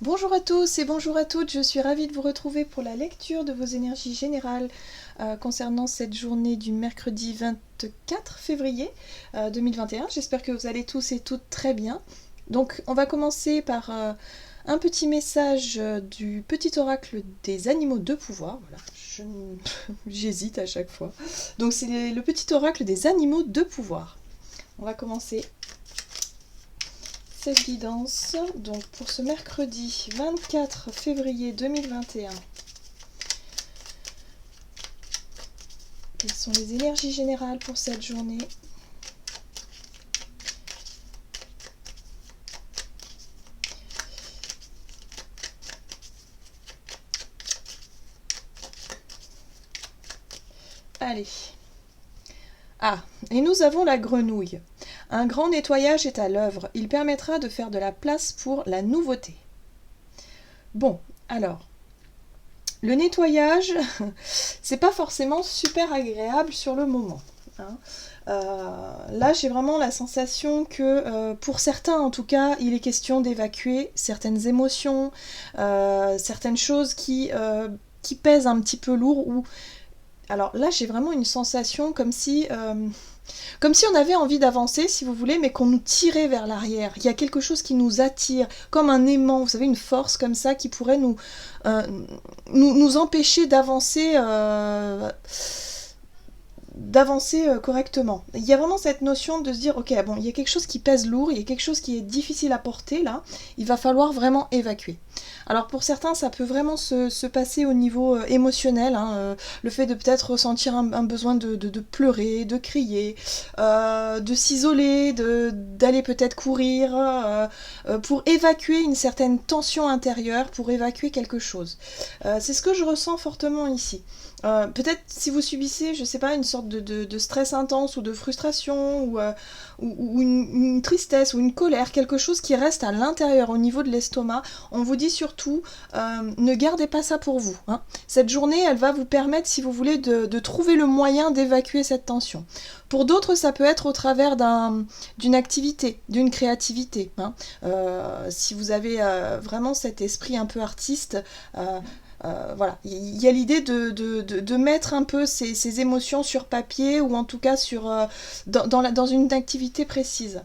Bonjour à tous et bonjour à toutes, je suis ravie de vous retrouver pour la lecture de vos énergies générales concernant cette journée du mercredi 24 février 2021. J'espère que vous allez tous et toutes très bien. Donc on va commencer par un petit message du petit oracle des animaux de pouvoir. Voilà, j'hésite à chaque fois. Donc c'est le petit oracle des animaux de pouvoir. On va commencer cette guidance, donc pour ce mercredi 24 février 2021. Quelles sont les énergies générales pour cette journée? Allez. Ah, et nous avons la grenouille. Un grand nettoyage est à l'œuvre. Il permettra de faire de la place pour la nouveauté. Bon, alors, le nettoyage, c'est pas forcément super agréable sur le moment. Hein. Là, j'ai vraiment la sensation que, pour certains en tout cas, il est question d'évacuer certaines émotions, certaines choses qui pèsent un petit peu lourd. Alors là, j'ai vraiment une sensation comme si on avait envie d'avancer, si vous voulez, mais qu'on nous tirait vers l'arrière. Il y a quelque chose qui nous attire, comme un aimant, vous savez, une force comme ça qui pourrait nous empêcher d'avancer correctement. Il y a vraiment cette notion de se dire, ok, bon, il y a quelque chose qui pèse lourd, il y a quelque chose qui est difficile à porter, là, il va falloir vraiment évacuer. Alors pour certains, ça peut vraiment se passer au niveau émotionnel, hein, le fait de peut-être ressentir un besoin de pleurer, de crier, de s'isoler, d'aller peut-être courir, pour évacuer une certaine tension intérieure, pour évacuer quelque chose. C'est ce que je ressens fortement ici. Peut-être si vous subissez, je sais pas, une sorte de stress intense ou de frustration ou une tristesse ou une colère, quelque chose qui reste à l'intérieur au niveau de l'estomac, on vous dit surtout ne gardez pas ça pour vous. Hein. Cette journée, elle va vous permettre, si vous voulez, de trouver le moyen d'évacuer cette tension. Pour d'autres, ça peut être au travers d'une activité, d'une créativité. Hein. Si vous avez vraiment cet esprit un peu artiste, voilà, il y a l'idée de mettre un peu ces émotions sur papier ou en tout cas dans une activité précise.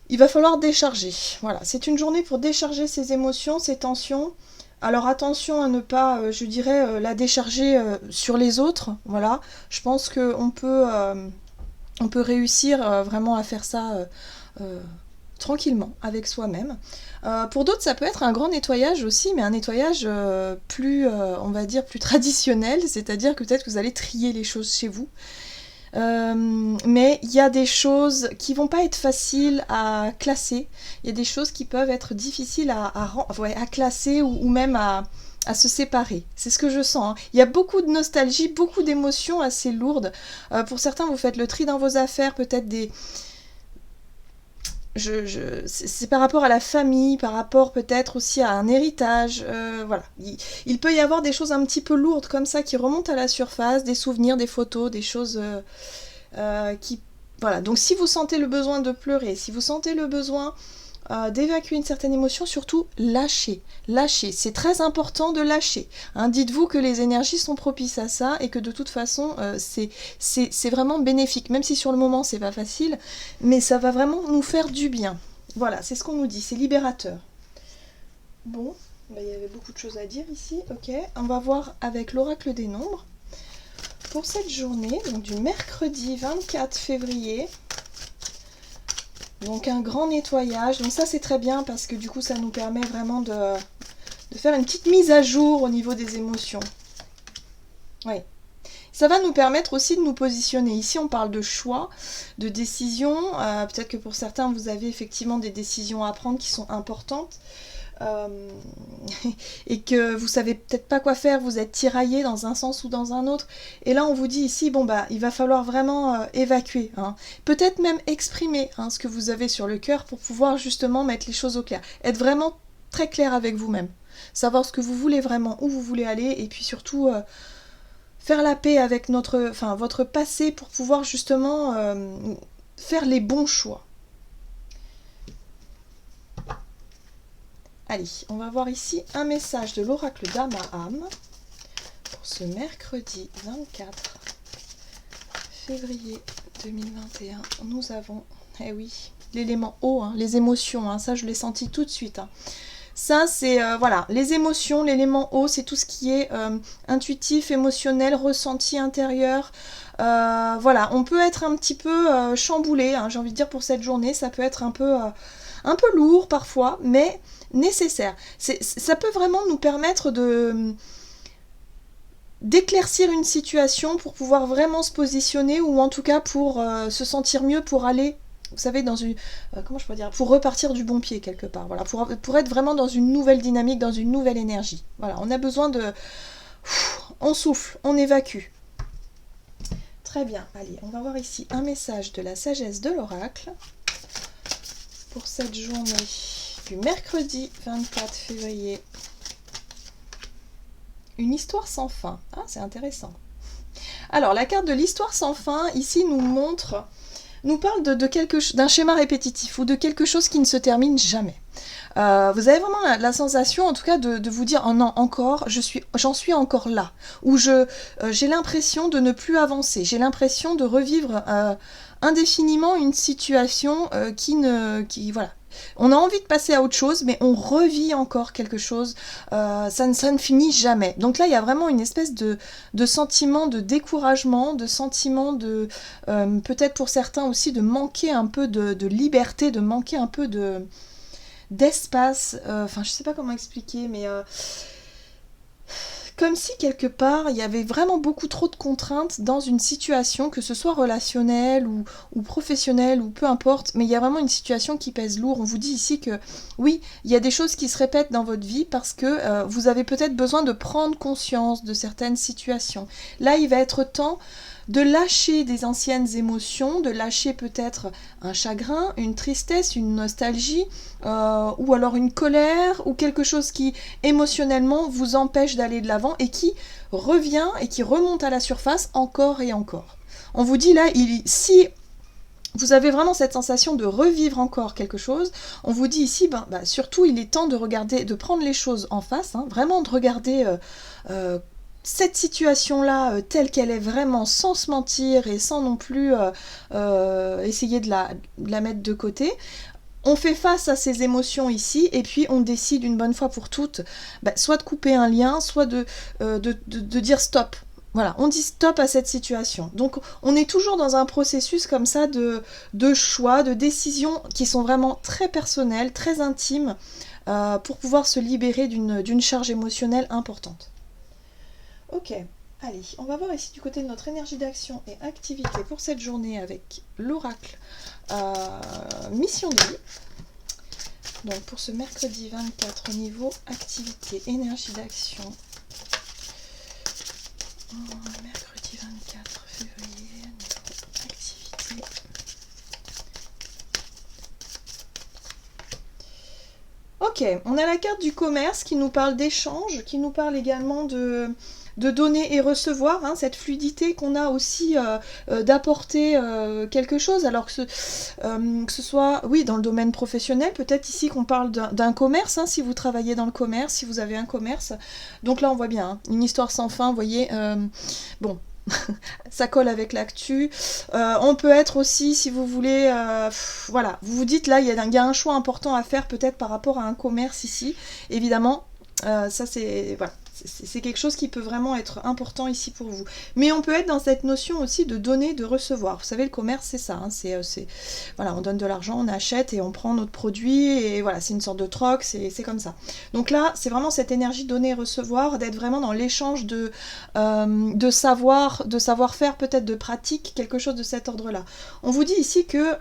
Il va falloir décharger. Voilà, c'est une journée pour décharger ces émotions, ces tensions. Alors attention à ne pas, je dirais, la décharger sur les autres. Voilà, je pense qu'on peut réussir vraiment à faire ça tranquillement avec soi-même. Pour d'autres, ça peut être un grand nettoyage aussi, mais un nettoyage plus, on va dire, plus traditionnel, c'est-à-dire que peut-être que vous allez trier les choses chez vous. Mais il y a des choses qui vont pas être faciles à classer, il y a des choses qui peuvent être difficiles à classer ou même à se séparer. C'est ce que je sens. Hein. Il y a beaucoup de nostalgie, beaucoup d'émotions assez lourdes. Pour certains, vous faites le tri dans vos affaires, peut-être c'est par rapport à la famille, par rapport peut-être aussi à un héritage, voilà. Il peut y avoir des choses un petit peu lourdes comme ça qui remontent à la surface, des souvenirs, des photos, des choses qui... Voilà, donc si vous sentez le besoin de pleurer, si vous sentez le besoin d'évacuer une certaine émotion, surtout lâchez. Lâchez, c'est très important de lâcher. Hein, dites-vous que les énergies sont propices à ça et que de toute façon c'est vraiment bénéfique, même si sur le moment c'est pas facile, mais ça va vraiment nous faire du bien. Voilà, c'est ce qu'on nous dit, c'est libérateur. Bon, bah, il y avait beaucoup de choses à dire ici, ok. On va voir avec l'oracle des nombres. Pour cette journée, donc du mercredi 24 février, donc un grand nettoyage, donc ça c'est très bien parce que du coup ça nous permet vraiment de faire une petite mise à jour au niveau des émotions. Oui. Ça va nous permettre aussi de nous positionner. Ici on parle de choix, de décision, peut-être que pour certains vous avez effectivement des décisions à prendre qui sont importantes. Et que vous savez peut-être pas quoi faire, vous êtes tiraillé dans un sens ou dans un autre, et là on vous dit ici, bon bah il va falloir vraiment évacuer, hein. Peut-être même exprimer ce que vous avez sur le cœur pour pouvoir justement mettre les choses au clair, être vraiment très clair avec vous-même, savoir ce que vous voulez vraiment, où vous voulez aller, et puis surtout faire la paix avec votre passé pour pouvoir justement faire les bons choix. allez, on va voir ici un message de l'oracle d'Amaham pour ce mercredi 24 février 2021. Nous avons, eh oui, l'élément eau, hein, les émotions, hein, ça je l'ai senti tout de suite. Hein. Ça, c'est, voilà, les émotions, l'élément eau, c'est tout ce qui est intuitif, émotionnel, ressenti intérieur. Voilà, on peut être un petit peu chamboulé, hein, j'ai envie de dire, pour cette journée. Ça peut être un peu lourd parfois, mais nécessaire. Ça peut vraiment nous permettre d'éclaircir une situation pour pouvoir vraiment se positionner, ou en tout cas pour se sentir mieux, pour aller, vous savez, dans une, comment je peux dire, pour repartir du bon pied quelque part, voilà, pour être vraiment dans une nouvelle dynamique, dans une nouvelle énergie. Voilà, on a besoin de, on souffle, on évacue. Très bien, allez, on va voir ici un message de la sagesse de l'oracle pour cette journée du mercredi 24 février. Une histoire sans fin. Ah, c'est intéressant. Alors, la carte de l'histoire sans fin, ici, nous parle d'un schéma répétitif ou de quelque chose qui ne se termine jamais. Vous avez vraiment la sensation, en tout cas, de vous dire, oh non, encore, j'en suis encore là. Ou j'ai l'impression de ne plus avancer. J'ai l'impression de revivre indéfiniment une situation voilà. On a envie de passer à autre chose, mais on revit encore quelque chose. Ça ne finit jamais. Donc là, il y a vraiment une espèce de sentiment de découragement, de sentiment de... peut-être pour certains aussi de manquer un peu de liberté, de manquer un peu d'espace. Enfin, je sais pas comment expliquer, mais... comme si quelque part il y avait vraiment beaucoup trop de contraintes dans une situation, que ce soit relationnelle ou professionnelle ou peu importe, mais il y a vraiment une situation qui pèse lourd. On vous dit ici que oui, il y a des choses qui se répètent dans votre vie parce que vous avez peut-être besoin de prendre conscience de certaines situations. Là, il va être temps de lâcher des anciennes émotions, de lâcher peut-être un chagrin, une tristesse, une nostalgie, ou alors une colère, ou quelque chose qui émotionnellement vous empêche d'aller de l'avant et qui revient et qui remonte à la surface encore et encore. On vous dit là, si vous avez vraiment cette sensation de revivre encore quelque chose, on vous dit ici, surtout il est temps de regarder, de prendre les choses en face, hein, vraiment de regarder cette situation-là telle qu'elle est vraiment, sans se mentir et sans non plus essayer de la mettre de côté. On fait face à ces émotions ici et puis on décide une bonne fois pour toutes soit de couper un lien, soit de dire stop. Voilà, on dit stop à cette situation. Donc on est toujours dans un processus comme ça de choix, de décisions qui sont vraiment très personnelles, très intimes, pour pouvoir se libérer d'une charge émotionnelle importante. Ok, allez, on va voir ici du côté de notre énergie d'action et activité pour cette journée avec l'oracle Mission de vie. Donc pour ce mercredi 24 au niveau activité, énergie d'action. Mercredi 24 février, niveau activité. Ok, on a la carte du commerce qui nous parle d'échange, qui nous parle également de donner et recevoir, hein, cette fluidité qu'on a aussi d'apporter quelque chose, alors que ce soit, oui, dans le domaine professionnel, peut-être ici qu'on parle d'un commerce, hein, si vous travaillez dans le commerce, si vous avez un commerce. Donc là, on voit bien, hein, une histoire sans fin, vous voyez, bon, ça colle avec l'actu. On peut être aussi, si vous voulez, voilà, vous vous dites là, il y a un choix important à faire peut-être par rapport à un commerce ici, évidemment, ça c'est, voilà. C'est quelque chose qui peut vraiment être important ici pour vous. Mais on peut être dans cette notion aussi de donner, de recevoir. Vous savez, le commerce, c'est ça. Hein, voilà, on donne de l'argent, on achète et on prend notre produit. Et voilà, c'est une sorte de troc, c'est comme ça. Donc là, c'est vraiment cette énergie donner et recevoir, d'être vraiment dans l'échange de savoir-faire, peut-être de pratique, quelque chose de cet ordre-là. On vous dit ici que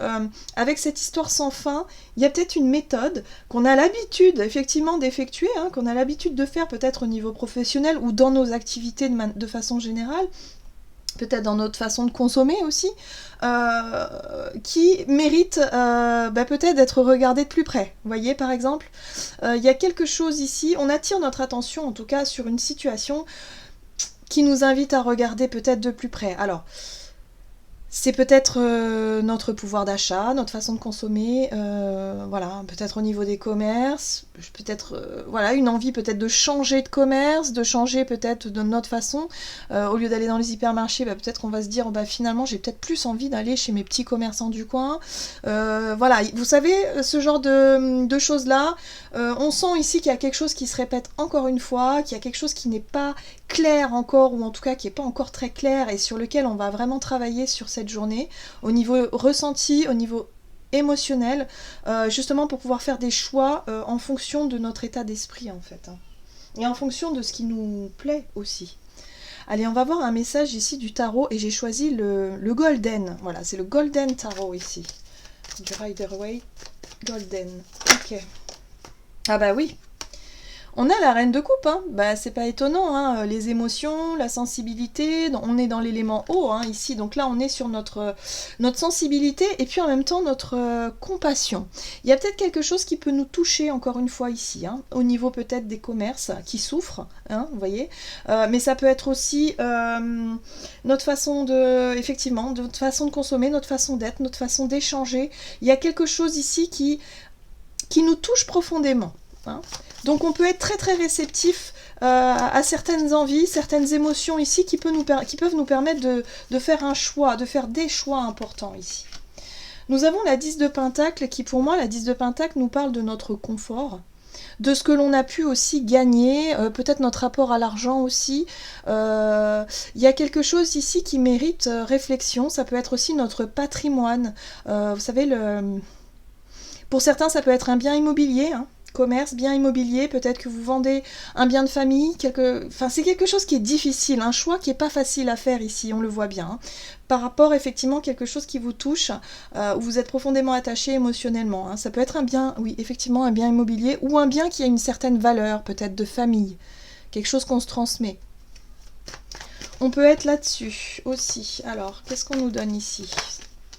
avec cette histoire sans fin, il y a peut-être une méthode qu'on a l'habitude effectivement d'effectuer, hein, qu'on a l'habitude de faire peut-être au niveau professionnel ou dans nos activités de façon générale, peut-être dans notre façon de consommer aussi, qui mérite peut-être d'être regardé de plus près. Vous voyez, par exemple, il y a quelque chose ici, on attire notre attention en tout cas sur une situation qui nous invite à regarder peut-être de plus près. Alors, C'est peut-être notre pouvoir d'achat, notre façon de consommer, voilà, peut-être au niveau des commerces, peut-être voilà, une envie peut-être de changer de commerce, de changer peut-être de notre façon. Au lieu d'aller dans les hypermarchés, bah, peut-être qu'on va se dire oh, bah, finalement j'ai peut-être plus envie d'aller chez mes petits commerçants du coin. Voilà, vous savez, ce genre de choses-là, on sent ici qu'il y a quelque chose qui se répète encore une fois, qu'il y a quelque chose qui n'est pas clair encore, ou en tout cas qui n'est pas encore très clair et sur lequel on va vraiment travailler sur cette journée, au niveau ressenti, au niveau émotionnel, justement pour pouvoir faire des choix en fonction de notre état d'esprit en fait, hein. Et en fonction de ce qui nous plaît aussi. Allez, on va voir un message ici du tarot et j'ai choisi le Golden. Voilà, c'est le Golden Tarot ici. Du Rider-Waite Golden. Ok. Ah bah oui. On a la reine de coupe, hein. Bah, c'est pas étonnant, hein. Les émotions, la sensibilité, on est dans l'élément eau hein, ici, donc là on est sur notre sensibilité et puis en même temps notre compassion. Il y a peut-être quelque chose qui peut nous toucher encore une fois ici, hein, au niveau peut-être des commerces qui souffrent, hein, vous voyez, mais ça peut être aussi notre façon de, effectivement, notre façon de consommer, notre façon d'être, notre façon d'échanger. Il y a quelque chose ici qui nous touche profondément, hein. Donc on peut être très très réceptif à certaines envies, certaines émotions ici qui peuvent nous permettre de faire un choix, de faire des choix importants ici. Nous avons la 10 de Pentacle qui pour moi, la 10 de Pentacle nous parle de notre confort, de ce que l'on a pu aussi gagner, peut-être notre rapport à l'argent aussi. Il y a quelque chose ici qui mérite réflexion, ça peut être aussi notre patrimoine. Vous savez, pour certains ça peut être un bien immobilier, hein. Commerce, bien immobilier, peut-être que vous vendez un bien de famille, enfin, c'est quelque chose qui est difficile, un choix qui n'est pas facile à faire ici, on le voit bien, hein. Par rapport effectivement à quelque chose qui vous touche, où vous êtes profondément attaché émotionnellement, hein. Ça peut être un bien, oui, effectivement un bien immobilier, ou un bien qui a une certaine valeur, peut-être de famille, quelque chose qu'on se transmet. On peut être là-dessus aussi. Alors, qu'est-ce qu'on nous donne ici?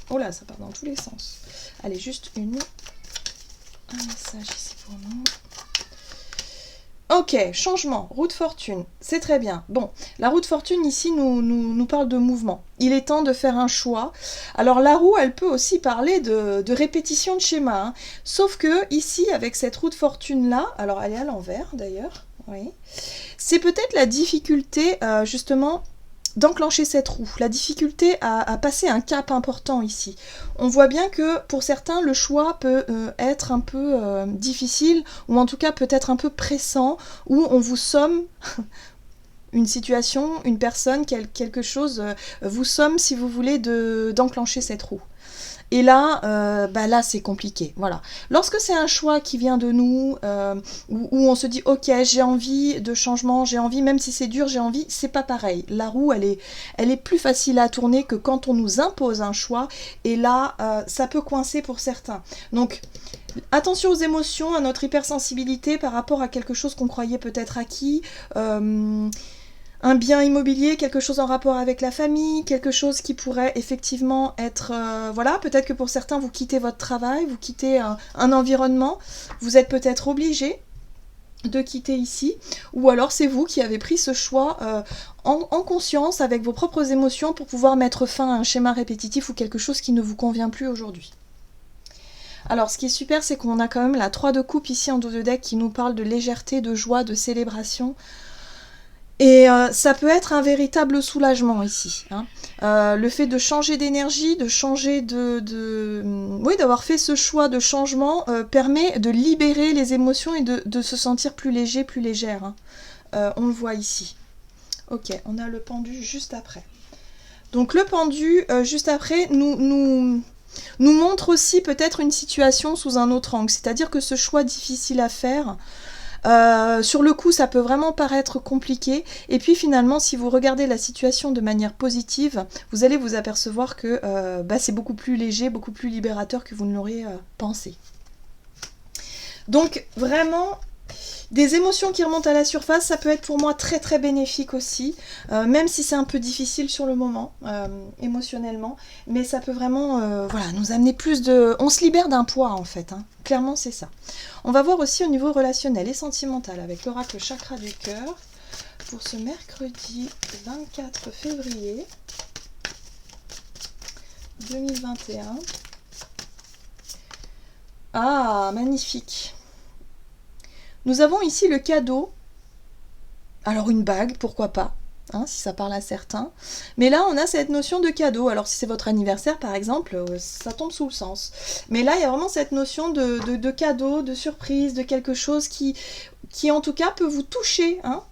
Oh là, ça part dans tous les sens. Allez, juste un message ici pour nous. Ok, changement, roue de fortune, c'est très bien. Bon, la roue de fortune ici nous parle de mouvement. Il est temps de faire un choix. Alors la roue, elle peut aussi parler de répétition de schéma, hein. Sauf que ici, avec cette roue de fortune là, alors elle est à l'envers d'ailleurs, oui. C'est peut-être la difficulté justement d'enclencher cette roue, la difficulté à passer un cap important ici. On voit bien que pour certains le choix peut être un peu difficile, ou en tout cas peut-être un peu pressant, où on vous somme une situation, une personne, quelque chose, vous somme si vous voulez d'enclencher cette roue. Et là, là c'est compliqué. Voilà. Lorsque c'est un choix qui vient de nous, où on se dit ok, j'ai envie de changement, j'ai envie, même si c'est dur, j'ai envie, c'est pas pareil. La roue, elle est plus facile à tourner que quand on nous impose un choix. Et là, ça peut coincer pour certains. Donc attention aux émotions, à notre hypersensibilité par rapport à quelque chose qu'on croyait peut-être acquis. Un bien immobilier, quelque chose en rapport avec la famille, quelque chose qui pourrait effectivement être... voilà, peut-être que pour certains, vous quittez votre travail, vous quittez un environnement, vous êtes peut-être obligé de quitter ici, ou alors c'est vous qui avez pris ce choix en conscience, avec vos propres émotions, pour pouvoir mettre fin à un schéma répétitif ou quelque chose qui ne vous convient plus aujourd'hui. Alors, ce qui est super, c'est qu'on a quand même la 3 de coupe ici en dos de deck qui nous parle de légèreté, de joie, de célébration. Et ça peut être un véritable soulagement ici, hein. Le fait de changer d'énergie, de changer oui, d'avoir fait ce choix de changement permet de libérer les émotions et de se sentir plus léger, plus légère, hein. On le voit ici. Ok, on a le pendu juste après. Donc le pendu, juste après, nous montre aussi peut-être une situation sous un autre angle. C'est-à-dire que ce choix difficile à faire... sur le coup, ça peut vraiment paraître compliqué. Et puis finalement, si vous regardez la situation de manière positive, vous allez vous apercevoir que c'est beaucoup plus léger, beaucoup plus libérateur que vous ne l'auriez pensé. Donc vraiment, des émotions qui remontent à la surface, ça peut être pour moi très très bénéfique aussi, même si c'est un peu difficile sur le moment, émotionnellement, mais ça peut vraiment nous amener plus de... On se libère d'un poids en fait, hein. Clairement c'est ça. On va voir aussi au niveau relationnel et sentimental avec l'oracle chakra du cœur pour ce mercredi 24 février. 2021. Ah, magnifique. Nous avons ici le cadeau. Alors une bague, pourquoi pas, hein, si ça parle à certains. Mais là, on a cette notion de cadeau. Alors si c'est votre anniversaire, par exemple, ça tombe sous le sens. Mais là, il y a vraiment cette notion de cadeau, de surprise, de quelque chose qui en tout cas peut vous toucher, hein,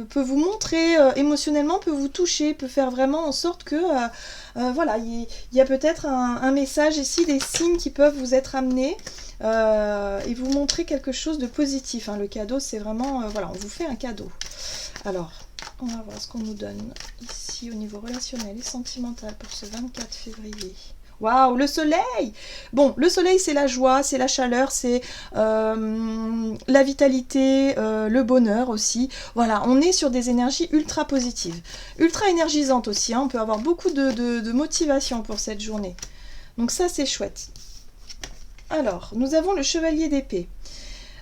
peut vous montrer émotionnellement, peut vous toucher, peut faire vraiment en sorte que voilà, il y a peut-être un message ici, des signes qui peuvent vous être amenés et vous montrer quelque chose de positif, hein. Le cadeau, c'est vraiment, voilà, on vous fait un cadeau. Alors, on va voir ce qu'on nous donne ici au niveau relationnel et sentimental pour ce 24 février. Waouh, le soleil! Bon, le soleil, c'est la joie, c'est la chaleur, c'est la vitalité, le bonheur aussi. Voilà, on est sur des énergies ultra positives, ultra énergisantes aussi, hein. On peut avoir beaucoup de motivation pour cette journée. Donc ça, c'est chouette. Alors, nous avons le chevalier d'épée.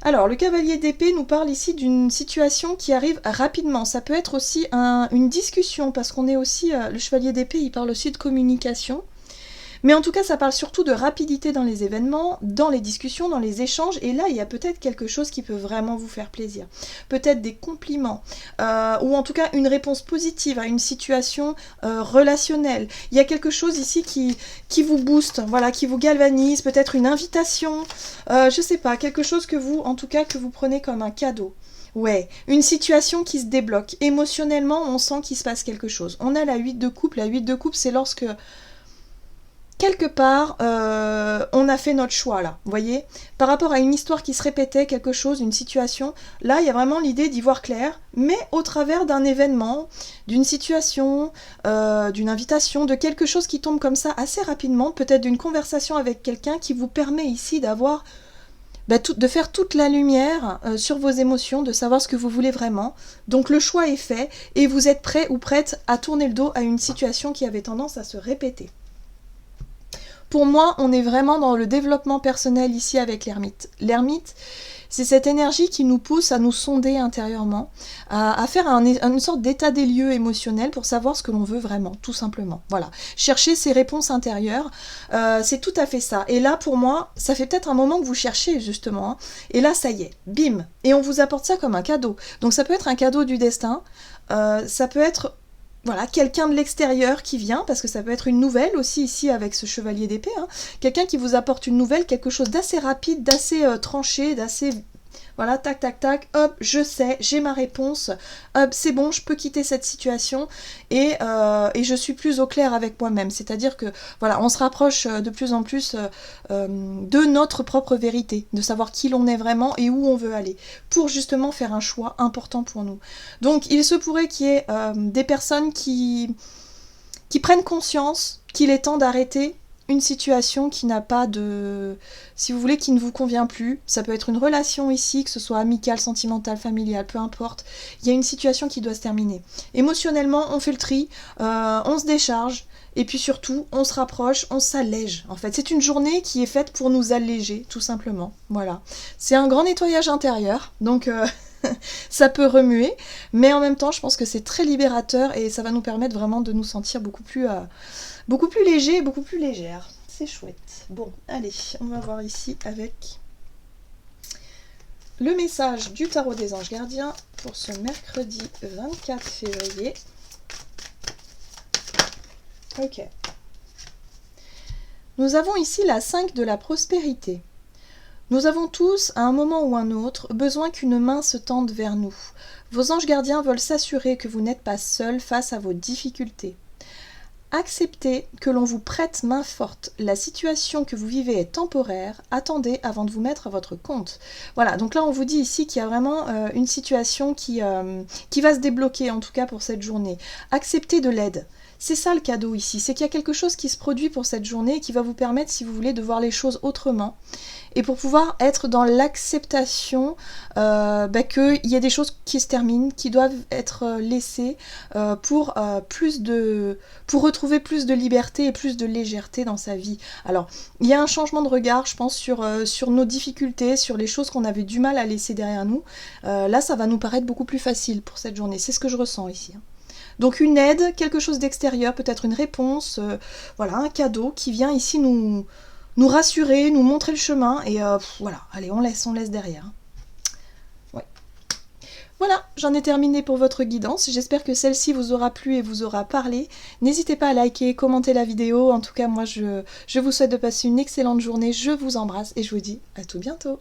Alors, le cavalier d'épée nous parle ici d'une situation qui arrive rapidement. Ça peut être aussi une discussion, parce qu'on est aussi... le chevalier d'épée, il parle aussi de communication. Mais en tout cas, ça parle surtout de rapidité dans les événements, dans les discussions, dans les échanges. Et là, il y a peut-être quelque chose qui peut vraiment vous faire plaisir. Peut-être des compliments, ou en tout cas une réponse positive à une situation relationnelle. Il y a quelque chose ici qui vous booste, voilà, qui vous galvanise. Peut-être une invitation, je sais pas, quelque chose que vous, en tout cas, que vous prenez comme un cadeau. Ouais, une situation qui se débloque. Émotionnellement, on sent qu'il se passe quelque chose. On a la 8 de coupe. La 8 de coupe, c'est lorsque... quelque part, on a fait notre choix là, vous voyez, par rapport à une histoire qui se répétait, quelque chose, une situation, là il y a vraiment l'idée d'y voir clair, mais au travers d'un événement, d'une situation, d'une invitation, de quelque chose qui tombe comme ça assez rapidement, peut-être d'une conversation avec quelqu'un qui vous permet ici d'avoir, de faire toute la lumière sur vos émotions, de savoir ce que vous voulez vraiment. Donc le choix est fait et vous êtes prêt ou prête à tourner le dos à une situation qui avait tendance à se répéter. Pour moi, on est vraiment dans le développement personnel ici avec l'ermite. L'ermite, c'est cette énergie qui nous pousse à nous sonder intérieurement, à faire une sorte d'état des lieux émotionnel pour savoir ce que l'on veut vraiment, tout simplement. Voilà, chercher ces réponses intérieures, c'est tout à fait ça. Et là, pour moi, ça fait peut-être un moment que vous cherchez, justement. Hein. Et là, ça y est, bim. Et on vous apporte ça comme un cadeau. Donc ça peut être un cadeau du destin, ça peut être... voilà, quelqu'un de l'extérieur qui vient, parce que ça peut être une nouvelle aussi ici avec ce chevalier d'épée, hein. Quelqu'un qui vous apporte une nouvelle, quelque chose d'assez rapide, d'assez tranché, d'assez... voilà, tac, tac, tac, hop, je sais, j'ai ma réponse, hop, c'est bon, je peux quitter cette situation et je suis plus au clair avec moi-même. C'est-à-dire que, voilà, on se rapproche de plus en plus de notre propre vérité, de savoir qui l'on est vraiment et où on veut aller, pour justement faire un choix important pour nous. Donc, il se pourrait qu'il y ait des personnes qui prennent conscience qu'il est temps d'arrêter une situation qui n'a pas de... si vous voulez, qui ne vous convient plus. Ça peut être une relation ici, que ce soit amicale, sentimentale, familiale, peu importe. Il y a une situation qui doit se terminer. Émotionnellement, on fait le tri, on se décharge, et puis surtout, on se rapproche, on s'allège. En fait, c'est une journée qui est faite pour nous alléger, tout simplement. Voilà. C'est un grand nettoyage intérieur, donc... ça peut remuer, mais en même temps, je pense que c'est très libérateur et ça va nous permettre vraiment de nous sentir beaucoup plus léger et beaucoup plus légère. C'est chouette. Bon, allez, on va voir ici avec le message du tarot des anges gardiens pour ce mercredi 24 février. Ok. Nous avons ici la 5 de la prospérité. Nous avons tous, à un moment ou un autre, besoin qu'une main se tende vers nous. Vos anges gardiens veulent s'assurer que vous n'êtes pas seul face à vos difficultés. Acceptez que l'on vous prête main forte. La situation que vous vivez est temporaire. Attendez avant de vous mettre à votre compte. Voilà, donc là on vous dit ici qu'il y a vraiment une situation qui va se débloquer, en tout cas pour cette journée. Acceptez de l'aide. C'est ça le cadeau ici, c'est qu'il y a quelque chose qui se produit pour cette journée et qui va vous permettre, si vous voulez, de voir les choses autrement. Et pour pouvoir être dans l'acceptation qu'il y a des choses qui se terminent, qui doivent être laissées pour retrouver plus de liberté et plus de légèreté dans sa vie. Alors, il y a un changement de regard, je pense, sur nos difficultés, sur les choses qu'on avait du mal à laisser derrière nous. Là, ça va nous paraître beaucoup plus facile pour cette journée. C'est ce que je ressens ici. Hein. Donc une aide, quelque chose d'extérieur, peut-être une réponse, voilà, un cadeau qui vient ici nous rassurer, nous montrer le chemin, et voilà, allez, on laisse derrière. Ouais. Voilà, j'en ai terminé pour votre guidance, j'espère que celle-ci vous aura plu et vous aura parlé. N'hésitez pas à liker, commenter la vidéo, en tout cas moi je vous souhaite de passer une excellente journée, je vous embrasse et je vous dis à tout bientôt.